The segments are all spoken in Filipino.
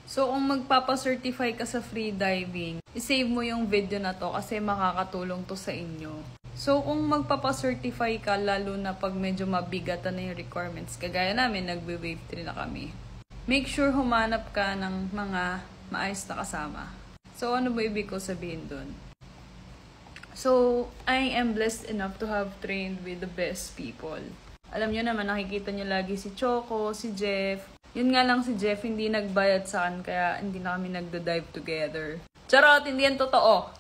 So, kung magpapacertify ka sa free diving, isave mo yung video na to kasi makakatulong to sa inyo. So, kung magpapacertify ka, lalo na pag medyo mabigatan na yung requirements, kagaya namin, nagbe-wave 3 na kami. Make sure humanap ka ng mga maayos na kasama. So, ano ba ibig ko sabihin dun? So, I am blessed enough to have trained with the best people. Alam nyo naman, nakikita nyo lagi si Choco, si Jeff. Yun nga lang si Jeff, hindi nagbayad sa akin, kaya hindi na kami nagda-dive together. Charot, hindi yan totoo.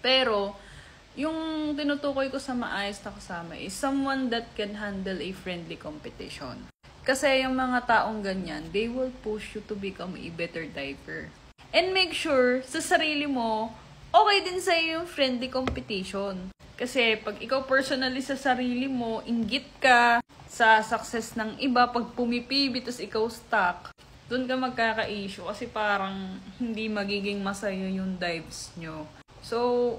Pero, yung tinutukoy ko sa maayos na kasama is someone that can handle a friendly competition. Kasi yung mga taong ganyan, they will push you to become a better diver. And make sure, sa sarili mo, okay din sa'yo yung friendly competition. Kasi pag ikaw personally sa sarili mo, inggit ka sa success ng iba, pag pumipibi, tapos ikaw stuck, doon ka magkaka-issue kasi parang hindi magiging masaya yung dives nyo. So,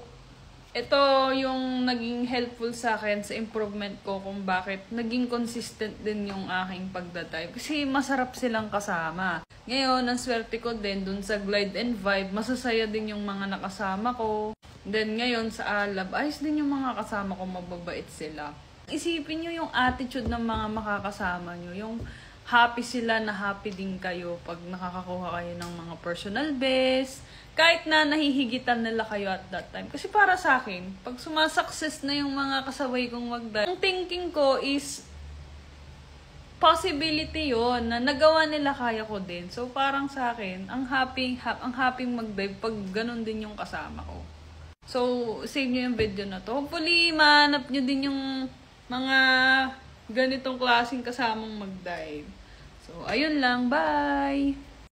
ito yung naging helpful sa akin sa improvement ko kung bakit naging consistent din yung aking pagdadive. Kasi masarap silang kasama. Ngayon, ang swerte ko din dun sa Glide and Vibe, masasaya din yung mga nakasama ko. Then ngayon sa Alab, ayos din yung mga kasama ko, mababait sila. Isipin nyo yung attitude ng mga makakasama nyo. Yung happy sila na happy din kayo pag nakakakuha kayo ng mga personal best. Kahit na nahihigitan nila kayo at that time. Kasi para sa akin, pag sumasukses na yung mga kasaway kong mag-dive, ang thinking ko is possibility yon na nagawa nila kaya ko din. So parang sa akin, ang happy mag-dive pag ganun din yung kasama ko. So, save nyo yung video na to. Hopefully, mahanap nyo din yung mga ganitong klaseng kasamang mag-dive. So, ayun lang. Bye!